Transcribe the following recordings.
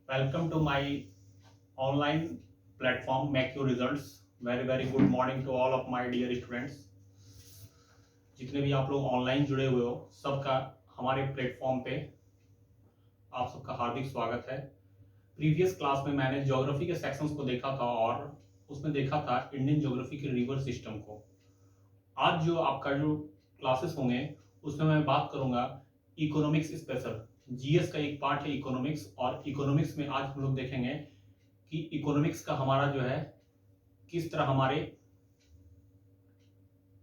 Welcome to my online platform Make Your Results. Very good morning to all of my dear students. जितने भी आप लोग online जुड़े हुए हो सबका हमारे प्लेटफॉर्म पे आप सबका हार्दिक स्वागत है। प्रीवियस क्लास में मैंने ज्योग्राफी के सेक्शंस को देखा था और उसमें देखा था इंडियन ज्योग्राफी के रिवर सिस्टम को। आज जो आपका जो क्लासेस होंगे उसमें मैं बात करूंगा इकोनॉमिक्स स्पेशल। जीएस का एक पार्ट है इकोनॉमिक्स, और इकोनॉमिक्स में आज हम लोग देखेंगे कि इकोनॉमिक्स का हमारा जो है किस तरह हमारे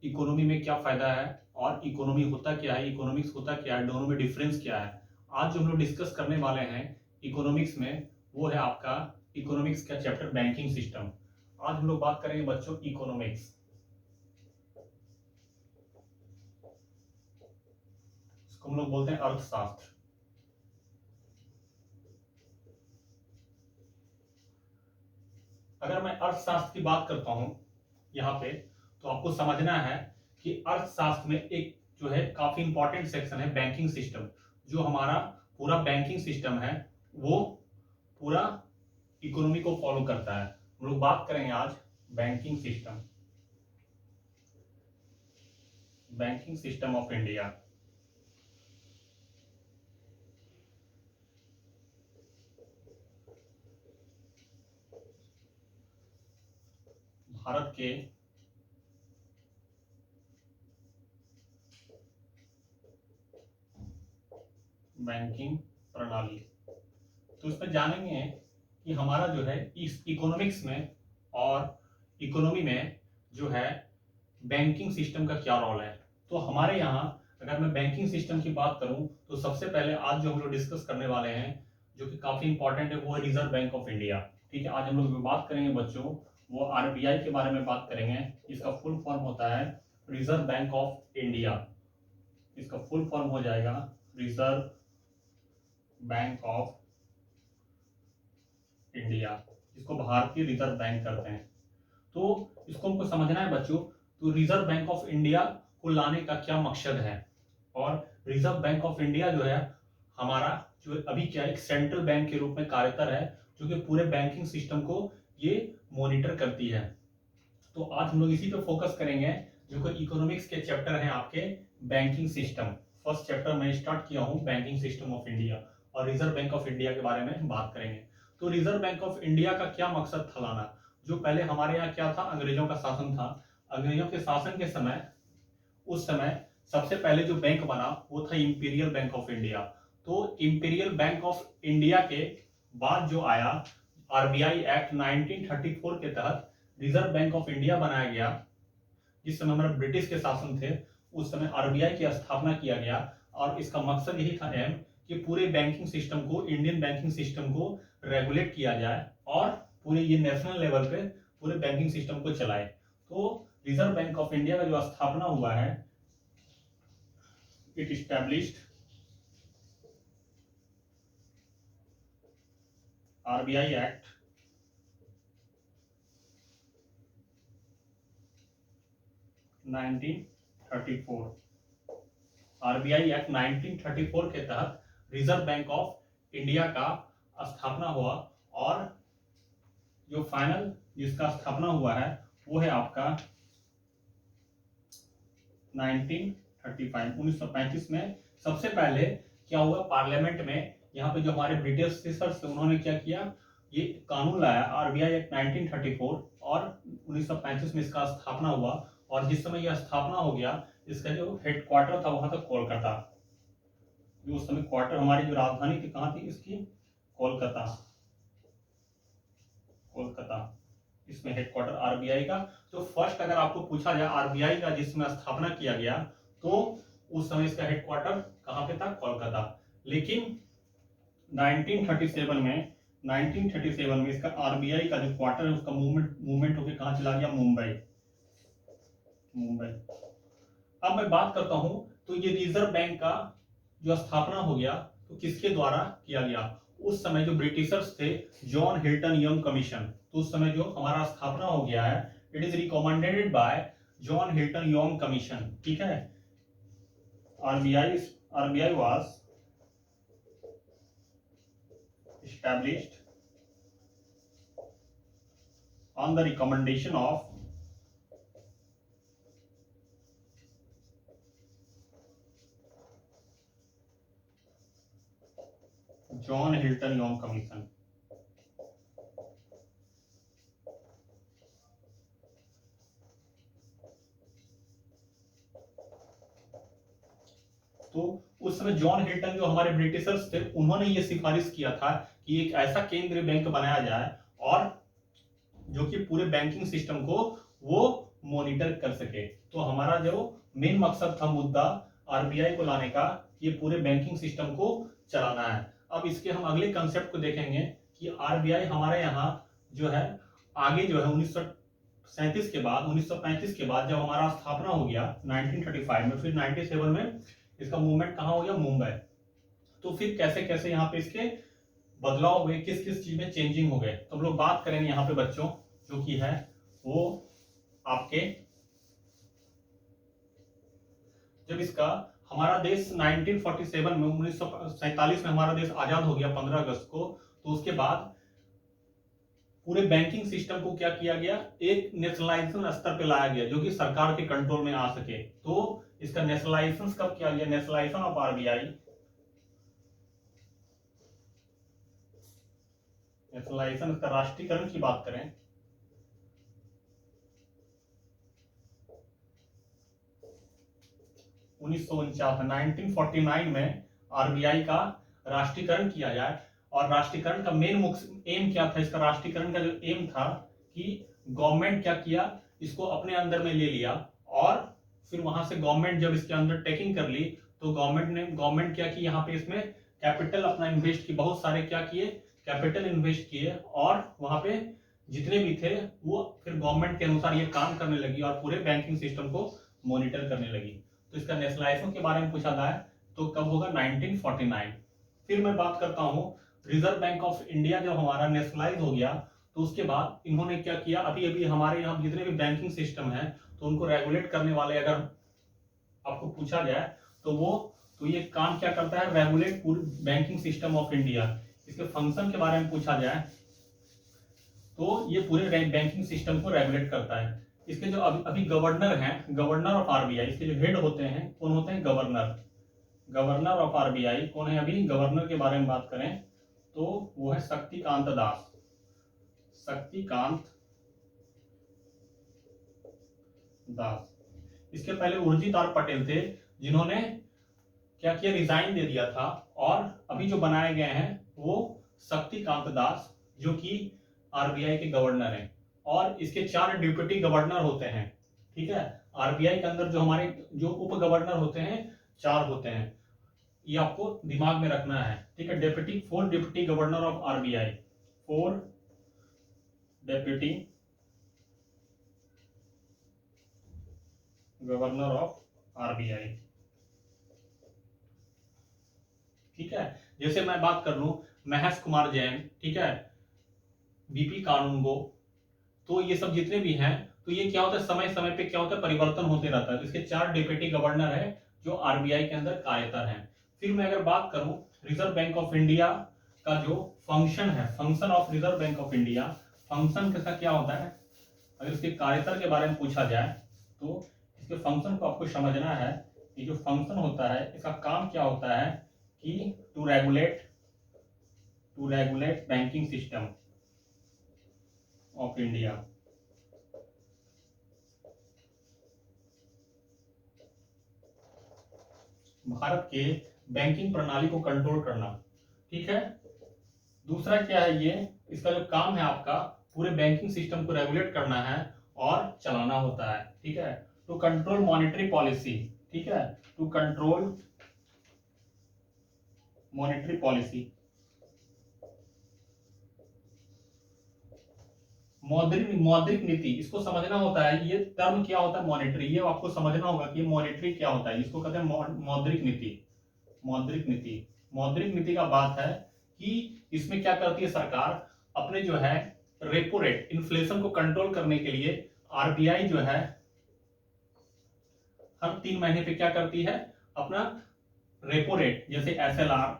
इकोनॉमी में क्या फायदा है और इकोनॉमी होता क्या है, इकोनॉमिक्स होता क्या है, दोनों में डिफरेंस क्या है। आज जो हम लोग डिस्कस करने वाले हैं इकोनॉमिक्स में वो है आपका इकोनॉमिक्स का चैप्टर बैंकिंग सिस्टम। आज हम लोग बात करेंगे बच्चों इकोनॉमिक्स, इसको हम लोग बोलते हैं अर्थशास्त्र। अगर मैं अर्थशास्त्र की बात करता हूं यहाँ पे तो आपको समझना है कि अर्थशास्त्र में एक जो है काफी इंपॉर्टेंट सेक्शन है बैंकिंग सिस्टम। जो हमारा पूरा बैंकिंग सिस्टम है वो पूरा इकोनॉमी को फॉलो करता है। हम लोग बात करेंगे आज banking system, banking system of India. भारत के बैंकिंग प्रणाली, तो इसमें जानेंगे कि हमारा जो है इस इकोनॉमिक्स में और इकोनॉमी में जो है बैंकिंग सिस्टम का क्या रोल है। तो हमारे यहाँ अगर मैं बैंकिंग सिस्टम की बात करूं तो सबसे पहले आज जो हम लोग डिस्कस करने वाले हैं जो कि काफी इंपॉर्टेंट है वो है रिजर्व बैंक ऑफ इंडिया। ठीक है, आज हम लोग बात करेंगे बच्चों वो आरबीआई के बारे में बात करेंगे। इसका फुल फॉर्म होता है रिजर्व बैंक ऑफ इंडिया। इसका फुल फॉर्म हो जाएगा रिजर्व बैंक ऑफ इंडिया, जिसको भारतीय रिजर्व बैंक करते हैं। तो इसको हमको समझना है बच्चों, तो रिजर्व बैंक ऑफ इंडिया को लाने का क्या मकसद है। और रिजर्व बैंक ऑफ इंडिया जो है हमारा जो अभी क्या एक सेंट्रल बैंक के रूप में कार्यरत है जो कि पूरे बैंकिंग सिस्टम को ये मॉनिटर करती है। तो आज हम लोग इसी पे फोकस करेंगे जो कि इकोनॉमिक्स के चैप्टर हैं आपके बैंकिंग सिस्टम। फर्स्ट चैप्टर मैं स्टार्ट किया हूं बैंकिंग सिस्टम ऑफ इंडिया और रिजर्व बैंक ऑफ इंडिया के बारे में बात करेंगे। तो रिजर्व बैंक ऑफ इंडिया का क्या मकसद था लाना। जो पहले हमारे यहाँ क्या था, अंग्रेजों का शासन था। अंग्रेजों के शासन के समय उस समय सबसे पहले जो बैंक बना वो था इंपीरियल बैंक ऑफ इंडिया। तो इंपीरियल बैंक ऑफ इंडिया के बाद जो आया आरबीआई एक्ट 1934 के तहत रिजर्व बैंक ऑफ इंडिया बनाया गया। जिस समय हमारे ब्रिटिश के शासन थे उस समय आरबीआई की स्थापना किया गया और इसका मकसद यही था एम कि पूरे बैंकिंग सिस्टम को, इंडियन बैंकिंग सिस्टम को रेगुलेट किया जाए और पूरे ये नेशनल लेवल पे पूरे बैंकिंग सिस्टम को चलाए। तो रिजर्व बैंक ऑफ इंडिया का जो स्थापना हुआ है, it established RBI act 1934। RBI act 1934 के तहत रिजर्व बैंक ऑफ इंडिया का स्थापना हुआ और जो फाइनल जिसका स्थापना हुआ है वो है आपका 1935 में। सबसे पहले क्या हुआ पार्लियामेंट में, यहाँ पे जो हमारे ब्रिटिश थे उन्होंने क्या किया, ये कानून लाया आरबीआई एक्ट 1934 और 1935 में इसका स्थापना हुआ। और जिस समय यह स्थापना हो गया इसका जो हेडक्वार्टर था वहां था कोलकाता। जो उस समय क्वार्टर हमारी जो राजधानी थी कहाँ थी इसकी, कोलकाता। कोलकाता इसमें हेडक्वार्टर आरबीआई का। तो फर्स्ट अगर आपको पूछा जाए आरबीआई का जिसमें स्थापना किया गया तो उस समय इसका हेडक्वार्टर कहां पे था, कोलकाता। लेकिन 1937 में इसका आरबीआई का जो क्वार्टर है उसका मूवमेंट होकर कहां चला गया, मुंबई। अब मैं बात करता हूं तो ये रिजर्व बैंक का जो स्थापना हो गया तो किसके द्वारा किया गया। उस समय जो ब्रिटिशर्स थे जॉन हिल्टन यंग कमीशन, तो उस समय जो हमारा स्थापना हो गया है it is recommended by John Hilton young commission. ठीक है, RBI was established on the recommendation of John Hilton young commission. तो उस समय जॉन हिल्टन जो हमारे ब्रिटिशर्स थे, उन्होंने ये सिफारिश किया था कि एक ऐसा केंद्रीय बैंक बनाया जाए और जो कि पूरे बैंकिंग सिस्टम को वो मॉनिटर कर सके। तो हमारा जो मेन मकसद था, मुद्दा आरबीआई को लाने का, ये पूरे बैंकिंग सिस्टम को चलाना है। अब इसके हम अगले कंसेप्ट को देखेंगे कि आरबीआई हमारे यहाँ जो है आगे जो है 1937 के बाद 1935 के बाद जब हमारा स्थापना हो गया 1935 में, फिर 97 में इसका मूवमेंट कहाँ हो गया, मुंबई। तो फिर कैसे कैसे यहाँ पे इसके बदलाव हुए, किस किस चीज में चेंजिंग हो गए, तो हम लोग बात करेंगे यहाँ पे बच्चों, जो कि है वो आपके जब इसका हमारा देश 1947 में 1947 में हमारा देश आजाद हो गया 15 अगस्त को, तो उसके बाद पूरे बैंकिंग सिस्टम को क्या किया गया, एक नेशनलाइजेशन स्तर पे लाया गया जो कि सरकार के कंट्रोल में आ सके। तो इसका नेशनलाइजेशन कब किया गया, नेशनलाइजेशन ऑफ आरबीआई, नेशनलाइजेशन इसका राष्ट्रीयकरण की बात करें 1949 में आरबीआई का राष्ट्रीयकरण किया जाए। और राष्ट्रीयकरण का मेन एम क्या था, इसका राष्ट्रीयकरण का जो एम था कि गवर्नमेंट क्या किया, इसको अपने अंदर में ले लिया और फिर वहां से गवर्नमेंट जब इसके अंदर टेकिंग कर ली, तो गवर्नमेंट क्या की, यहाँ पे इसमें कैपिटल अपना इन्वेस्ट की, बहुत सारे क्या किए, कैपिटल इन्वेस्ट किए, और वहां पे जितने भी थे वो फिर गवर्नमेंट के अनुसार ये काम करने लगी और पूरे बैंकिंग सिस्टम को मॉनिटर करने लगी। तो इसका नेशनलाइजेशन के बारे में पूछा जाए तो कब होगा, 1949। फिर मैं बात करता हूं रिजर्व बैंक ऑफ इंडिया जब हमारा नेशनलाइज हो गया, तो उसके बाद इन्होंने क्या किया, अभी अभी हमारे यहाँ जितने भी बैंकिंग सिस्टम है तो उनको रेगुलेट करने वाले अगर आपको पूछा जाए तो ये काम क्या करता है, रेगुलेट पूरी बैंकिंग सिस्टम ऑफ इंडिया। इसके फंक्शन के बारे में पूछा जाए तो ये पूरे बैंकिंग सिस्टम को रेगुलेट करता है। इसके जो अभी गवर्नर हैं, गवर्नर ऑफ आरबीआई, इसके जो हेड होते हैं कौन होते हैं, गवर्नर, गवर्नर ऑफ आरबीआई कौन है। अभी गवर्नर के बारे में बात करें तो वो है शक्तिकांत दास, शक्तिकांत दास। इसके पहले उर्जित आर पटेल थे जिन्होंने क्या किया, रिजाइन दे दिया था, और अभी जो बनाए गए हैं वो शक्तिकांत दास जो कि आरबीआई के गवर्नर हैं, और इसके 4 डिप्टी गवर्नर होते हैं। ठीक है, आरबीआई के अंदर जो हमारे जो उप गवर्नर होते हैं 4 होते हैं, ये आपको दिमाग में रखना है। ठीक है, 4 deputy governor of RBI, 4 deputy governor of RBI. ठीक है, जैसे मैं बात कर लूं महेश कुमार जैन, ठीक है, बीपी कानूनगो, तो ये सब जितने भी हैं, तो ये क्या होता है, समय समय पे क्या होता है, परिवर्तन होते रहता है। तो इसके 4 डिप्टी गवर्नर है जो आरबीआई के अंदर कार्यरत हैं। फिर मैं अगर बात करूं रिजर्व बैंक ऑफ इंडिया का जो फंक्शन है, function of reserve bank of India, function कैसा क्या होता है, अगर इसके कार्यतर के बारे में पूछा जाए तो इसके फंक्शन को आपको समझना है। ये जो फंक्शन होता है इसका काम क्या होता है कि to regulate banking system of India. भारत के बैंकिंग प्रणाली को कंट्रोल करना। ठीक है, दूसरा क्या है, ये इसका जो काम है आपका पूरे बैंकिंग सिस्टम को रेगुलेट करना है और चलाना होता है। ठीक है, टू कंट्रोल मॉनेटरी पॉलिसी। ठीक है, टू कंट्रोल मॉनेटरी पॉलिसी, मौद्रिक नीति, इसको समझना होता है। ये टर्म क्या होता है, मॉनेटरी, ये आपको समझना होगा कि मॉनेटरी क्या होता है। इसको कहते हैं मौद्रिक नीति। मौद्रिक नीति, मौद्रिक नीति का बात है कि इसमें क्या करती है सरकार, अपने जो है रेपो रेट, इन्फ्लेशन को कंट्रोल करने के लिए आरबीआई जो है हर 3 महीने पे क्या करती है, अपना रेपो रेट, जैसे एसएलआर,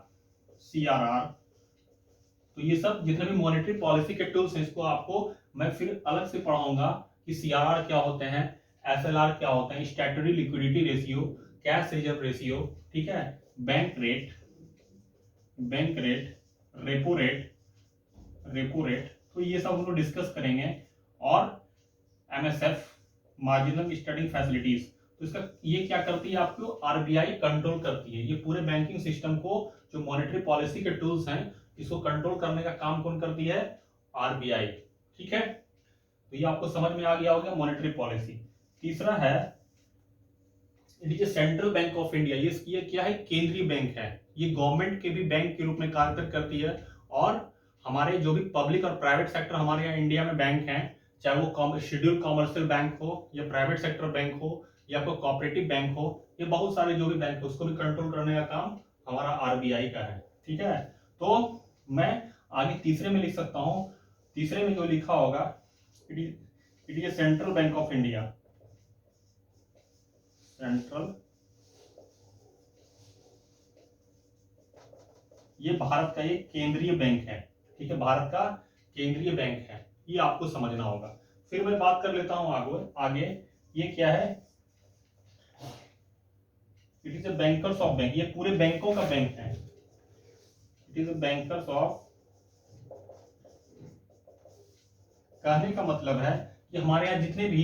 सीआरआर, तो ये सब जितने भी मॉनेटरी पॉलिसी के टूल्स हैं इसको आपको मैं फिर अलग से पढ़ाऊंगा कि सीआरआर क्या होते हैं, एसएलआर क्या होते हैं, statutory liquidity ratio, cash reserve ratio, ठीक है, बैंक रेट, रेपो रेट, तो ये सब हम लोग डिस्कस करेंगे। और एमएसएफ, मार्जिनल स्टडी फैसिलिटीज, तो इसका ये क्या करती है, आपको आरबीआई कंट्रोल करती है। ये पूरे बैंकिंग सिस्टम को, जो मॉनेटरी पॉलिसी के टूल्स हैं, इसको कंट्रोल करने का काम कौन करती है, आरबीआई। ठीक है, तो ये आपको समझ में आ गया होगा मॉनेटरी पॉलिसी। तीसरा है it is central bank of India. ये क्या है, केंद्रीय बैंक है। ये गवर्नमेंट के भी बैंक के रूप में कार्य करती है। और हमारे जो भी पब्लिक और प्राइवेट सेक्टर हमारे यहाँ इंडिया में बैंक हैं, चाहे वो शेड्यूल कॉमर्शियल बैंक हो या प्राइवेट सेक्टर बैंक हो या कोई कोऑपरेटिव बैंक हो, ये बहुत सारे जो भी बैंक है उसको भी कंट्रोल करने का काम हमारा आरबीआई का है। ठीक है, तो मैं आगे तीसरे में लिख सकता हूं। तीसरे में जो लिखा होगा, it is central bank of India. Central, ये भारत का एक केंद्रीय बैंक है। ठीक है, भारत का केंद्रीय बैंक है, ये आपको समझना होगा। फिर मैं बात कर लेता हूं आगे ये क्या है, it is a banker's of bank. ये पूरे बैंकों का बैंक है। It is a banker's of, कहने का मतलब है कि हमारे यहाँ जितने भी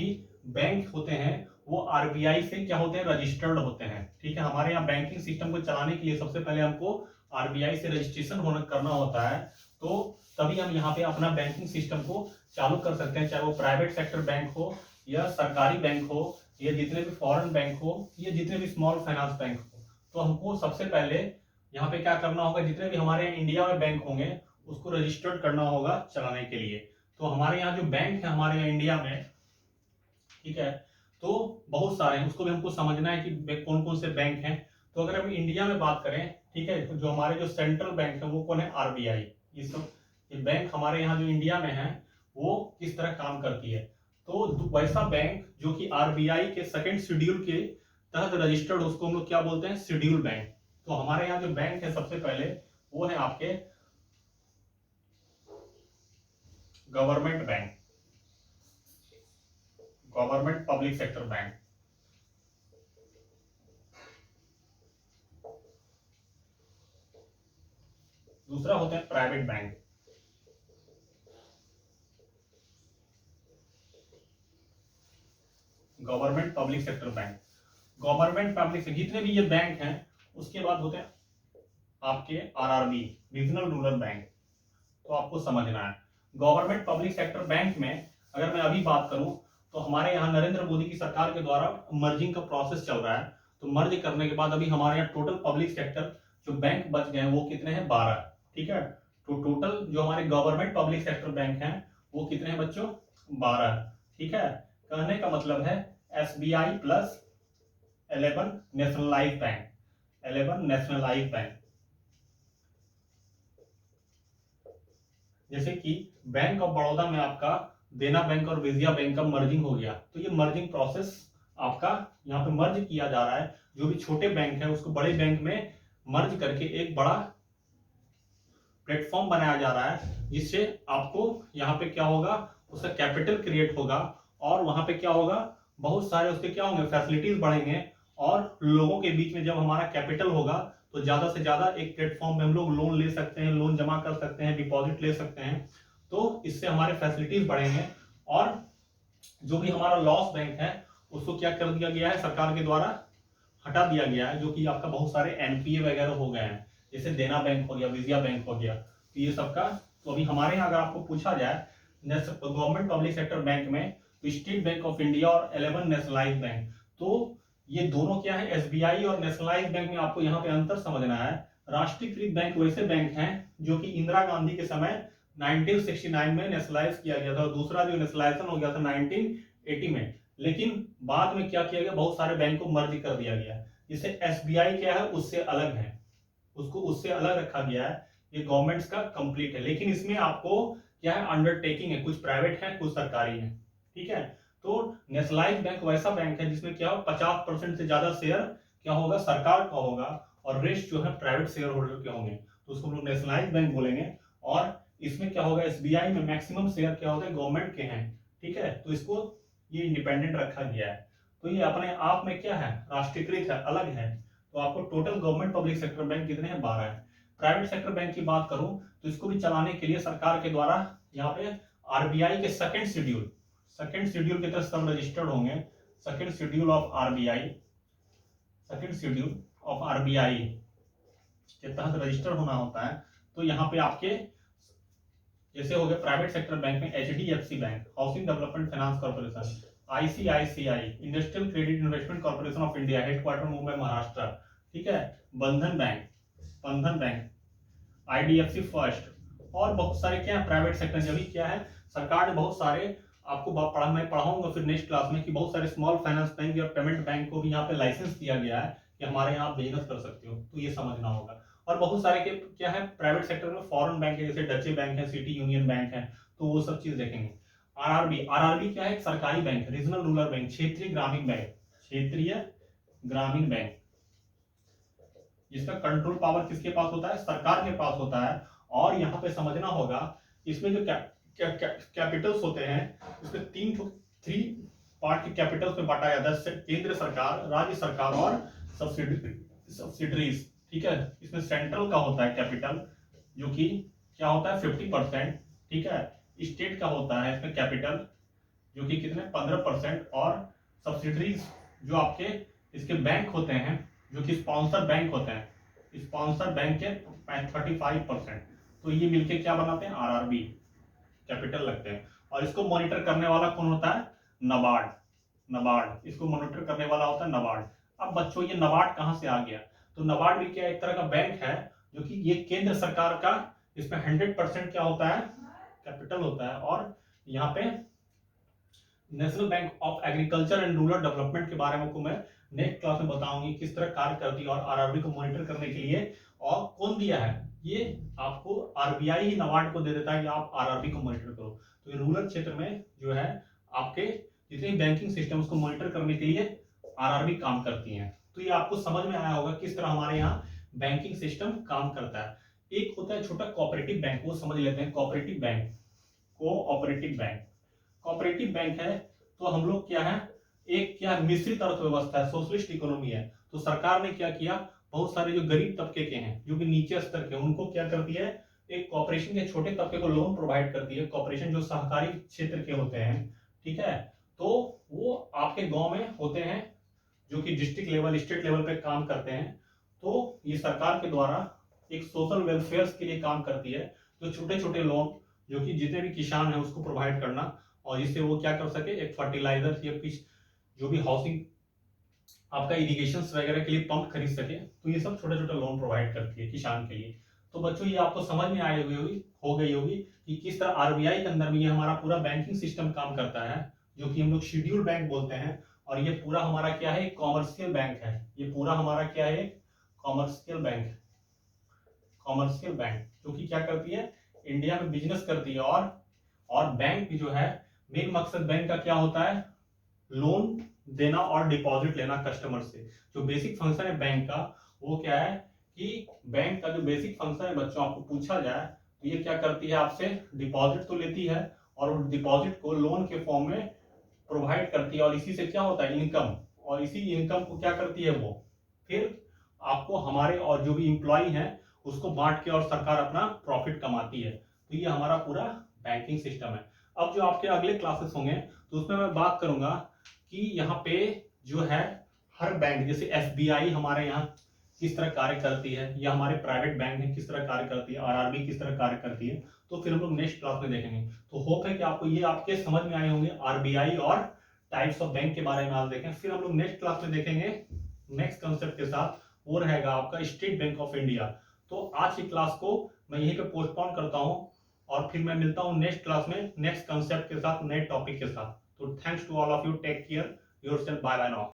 बैंक होते हैं वो आरबीआई से क्या होते हैं, रजिस्टर्ड होते हैं। ठीक है, हमारे यहाँ बैंकिंग सिस्टम को चलाने के लिए सबसे पहले हमको आरबीआई से रजिस्ट्रेशन करना होता है, तो तभी हम यहाँ पे अपना बैंकिंग सिस्टम को चालू कर सकते हैं, चाहे वो प्राइवेट सेक्टर बैंक हो या सरकारी बैंक हो या जितने भी फॉरेन बैंक हो या जितने भी स्मॉल फाइनेंस बैंक हो। तो हमको सबसे पहले यहाँ पे क्या करना होगा, जितने भी हमारे इंडिया में बैंक होंगे उसको रजिस्टर्ड करना होगा चलाने के लिए। तो हमारे यहाँ जो बैंक है हमारे यहाँ इंडिया में, ठीक है, तो बहुत सारे हैं, उसको भी हमको समझना है कि कौन कौन से बैंक हैं। तो अगर हम इंडिया में बात करें, ठीक है, तो जो हमारे जो सेंट्रल बैंक है वो कौन है, आरबीआई। ये बैंक हमारे यहाँ जो इंडिया में है वो किस तरह काम करती है, तो वैसा बैंक जो कि आरबीआई के सेकंड शेड्यूल के तहत रजिस्टर्ड, उसको हम लोग क्या बोलते हैं, शेड्यूल बैंक। तो हमारे यहाँ जो बैंक है सबसे पहले वो है आपके government bank, government public sector bank. दूसरा होते हैं private bank, government public sector bank. Government public sector जितने भी ये बैंक हैं, उसके बाद होते हैं आपके आरआरबी, रीजनल रूरल बैंक। तो आपको समझना है गवर्नमेंट पब्लिक सेक्टर बैंक में अगर मैं अभी बात करूं तो हमारे यहाँ नरेंद्र मोदी की सरकार के द्वारा मर्जिंग का प्रोसेस चल रहा है। तो मर्ज करने के बाद अभी हमारे यहाँ टोटल पब्लिक सेक्टर जो बैंक बच गए हैं वो कितने हैं, 12। ठीक है, तो टोटल जो हमारे गवर्नमेंट पब्लिक सेक्टर बैंक हैं वो कितने हैं बच्चों, 12। ठीक है, कहने का मतलब है SBI plus 11 nationalised bank, 11 nationalised bank. जैसे कि बैंक ऑफ बड़ौदा में आपका देना बैंक और विजया बैंक का मर्जिंग हो गया, तो ये मर्जिंग प्रोसेस आपका यहाँ पे मर्ज किया जा रहा है। जो भी छोटे बैंक है उसको बड़े बैंक में मर्ज करके एक बड़ा प्लेटफॉर्म बनाया जा रहा है, जिससे आपको यहाँ पे क्या होगा, उसका कैपिटल क्रिएट होगा और वहां पे क्या होगा, बहुत सारे उसके क्या होंगे, फैसिलिटीज बढ़ेंगे। और लोगों के बीच में जब हमारा कैपिटल होगा तो ज्यादा से ज्यादा एक प्लेटफॉर्म में हम लोग लोन ले सकते हैं, लोन जमा कर सकते हैं, डिपॉजिट ले सकते हैं। तो इससे हमारे फैसिलिटीज बढ़ेंगे। और जो भी हमारा लॉस बैंक है उसको क्या कर दिया गया है, सरकार के द्वारा हटा दिया गया है, जो कि आपका बहुत सारे एनपीए वगैरह हो गए हैं, जैसे देना बैंक हो गया, विजया बैंक हो गया, तो ये सबका। तो अभी हमारे यहाँ अगर आपको पूछा जाए गवर्नमेंट पब्लिक सेक्टर बैंक में, तो स्टेट बैंक ऑफ इंडिया और 11 नेशनलाइज्ड बैंक, तो ये दोनों क्या है, एसबीआई और नेशनलाइज्ड बैंक में आपको यहाँ पे अंतर समझना है। राष्ट्रीयकृत बैंक वैसे बैंक हैं जो कि इंदिरा गांधी के समय 1969 में नेशनलाइज किया गया था, और दूसरा जो नेशनलाइजेशन हो गया था 1980 में। लेकिन बाद में क्या किया गया, बहुत सारे बैंक को मर्ज कर दिया गया। जिससे एसबीआई क्या है, उससे अलग है, उसको उससे अलग रखा गया है। ये गवर्नमेंट्स का कंप्लीट है, लेकिन इसमें आपको क्या है, अंडरटेकिंग है, कुछ प्राइवेट है कुछ सरकारी है। ठीक है, तो नेशनलाइज्ड बैंक वैसा बैंक है जिसमें क्या हो, 50% से ज्यादा शेयर क्या होगा, सरकार का होगा, और रेस्ट जो है प्राइवेट शेयर होल्डर के होंगे, तो उसको हम लोग नेशनलाइज्ड बैंक बोलेंगे। और इसमें क्या होगा, एसबीआई में मैक्सिमम शेयर क्या होता है, गवर्नमेंट के हैं, ठीक है, तो इसको ये इंडिपेंडेंट रखा गया है। तो ये अपने आप में क्या है, राष्ट्रीयकृत है, अलग है। तो आपको total government public sector bank कितने हैं, 12 है। प्राइवेट सेक्टर बैंक की बात करूं तो इसको भी चलाने के लिए सरकार के द्वारा यहाँ पे आरबीआई के सेकंड शेड्यूल के तहत सब रजिस्टर्ड होंगे। सेकंड शेड्यूल ऑफ आरबीआई के तहत रजिस्टर होना होता है। तो यहाँ पे आपके जैसे हो गए प्राइवेट सेक्टर बैंक में HDFC bank, housing development finance corporation, ICICI, industrial credit investment corporation of India, headquarter Mumbai Maharashtra, ठीक है, बंधन बैंक, आईडीएफसी फर्स्ट, और बहुत सारे क्या है प्राइवेट सेक्टर। जब भी क्या है, सरकार ने बहुत सारे आपको मैं पढ़ाऊंगा फिर नेक्स्ट क्लास में कि बहुत सारे स्मॉल फाइनेंस बैंक या पेमेंट बैंक को भी यहाँ पे लाइसेंस दिया गया है कि हमारे यहाँ आप बिजनेस कर सकते हो, तो ये समझना होगा। और बहुत सारे के क्या है प्राइवेट सेक्टर में फॉरेन बैंक है, जैसे डचे बैंक है, सिटी यूनियन बैंक है, तो वो सब चीज देखेंगे। आरआरबी क्या है, एक सरकारी बैंक, रीजनल रूरल बैंक, क्षेत्रीय ग्रामीण बैंक, जिसका कंट्रोल पावर किसके पास होता है, सरकार के पास होता है। और यहाँ पे समझना होगा इसमें जो कैपिटल्स होते हैं, इसमें थ्री पार्ट के कैपिटल्स में बांटा जाता है, केंद्र सरकार, राज्य सरकार और सब्सिडरीज, ठीक है। इसमें सेंट्रल का होता है कैपिटल जो कि क्या होता है 50%, ठीक है। स्टेट का होता है इसमें कैपिटल जो कि कितने 15%, और सब्सिडरीज जो आपके इसके बैंक होते हैं जो कि स्पॉन्सर बैंक होते हैं, स्पॉन्सर बैंक के 35%। तो ये मिलके क्या बनाते हैं, आरआरबी कैपिटल लगते हैं। और इसको मॉनिटर करने वाला कौन होता है, नबार्ड, इसको मॉनिटर करने वाला होता है नबार्ड। अब बच्चों ये नबार्ड कहां से आ गया, तो नबार्ड भी क्या एक तरह का बैंक है जो कि ये केंद्र सरकार का, इसमें 100% क्या होता है, कैपिटल होता है। और यहाँ पे national bank of agriculture and rural development के बारे में को मैं नेक्स्ट क्लास में बताऊंगी किस तरह कार्य करती है। और आरआरबी को मॉनिटर करने के लिए और कौन दिया है, ये आपको आरबीआई ही नबार्ड को दे देता है कि आप आरआरबी को मॉनिटर करो। तो ये रूरल क्षेत्र में जो है आपके जितने बैंकिंग सिस्टम उसको मॉनिटर करने के लिए आरआरबी काम करती है। तो ये आपको समझ में आया होगा किस तरह हमारे यहाँ बैंकिंग सिस्टम काम करता है। एक होता है छोटा कोऑपरेटिव बैंक, वो समझ लेते हैं। कोऑपरेटिव बैंक है तो हम लोग क्या है, एक क्या मिश्रित अर्थव्यवस्था है, सोशलिस्ट इकोनॉमी है। तो सरकार ने क्या किया, बहुत सारे जो गरीब तबके के हैं जो कि नीचे स्तर के, उनको क्या करती है, एक कॉर्पोरेशन के छोटे तबके को लोन प्रोवाइड करती है। कॉर्पोरेशन जो सहकारी क्षेत्र के होते हैं, ठीक है, तो वो आपके गांव में होते हैं जो कि डिस्ट्रिक्ट लेवल स्टेट लेवल पे काम करते हैं। तो ये सरकार के द्वारा एक सोशल वेलफेयर के लिए काम करती है, जो छोटे छोटे लोन जो कि जितने भी किसान है उसको प्रोवाइड करना, और जिससे वो क्या कर सके, एक फर्टिलाइजर या कुछ जो भी हाउसिंग आपका इरिगेशन वगैरह के लिए पंप खरीद सके। तो ये सब छोटे छोटे लोन प्रोवाइड करती है किसान के लिए। तो बच्चों ये आपको समझ में हो गई होगी कि किस तरह आरबीआई के अंदर में ये हमारा पूरा बैंकिंग सिस्टम काम करता है, जो कि हम लोग शेड्यूल बैंक बोलते हैं। और ये पूरा हमारा क्या है, कॉमर्शियल बैंक है। ये पूरा हमारा क्या है, कॉमर्शियल बैंक जो कि क्या करती है, इंडिया में बिजनेस करती है। और बैंक जो है, मेन मकसद बैंक का क्या होता है, लोन देना और डिपॉजिट लेना कस्टमर से। जो बेसिक फंक्शन है बैंक का वो क्या है कि बैंक का जो बेसिक फंक्शन है बच्चों, आपको पूछा जाए तो ये क्या करती है, आपसे डिपॉजिट तो लेती है और उस डिपॉजिट को लोन के फॉर्म में प्रोवाइड करती है। और इसी से क्या होता है, इनकम, और इसी इनकम को क्या करती है वो फिर आपको हमारे और जो भी एम्प्लॉय हैं उसको बांट के, और सरकार अपना प्रॉफिट कमाती है। तो ये हमारा पूरा बैंकिंग सिस्टम है। अब जो आपके अगले क्लासेस होंगे तो उसमें मैं बात करूंगा कि यहाँ पे जो है हर बैंक, जैसे एसबीआई हमारे यहाँ किस तरह कार्य करती है, या हमारे प्राइवेट बैंक है किस तरह कार्य करती है, आरआरबी किस तरह कार्य करती है, तो फिर हम लोग नेक्स्ट क्लास में देखेंगे। तो होप है कि आपको ये आपके समझ में आए होंगे आरबीआई और टाइप्स ऑफ बैंक के बारे में आज देखें। फिर हम लोग नेक्स्ट क्लास में देखेंगे नेक्स्ट कंसेप्ट के साथ, वो रहेगा आपका स्टेट बैंक ऑफ इंडिया। तो आज की क्लास को मैं यहीं पे पोस्टपोन करता हूं, और फिर मैं मिलता हूं नेक्स्ट क्लास में नेक्स्ट कंसेप्ट के साथ, नए टॉपिक के साथ। तो thanks to all of you, take care yourself, bye bye now.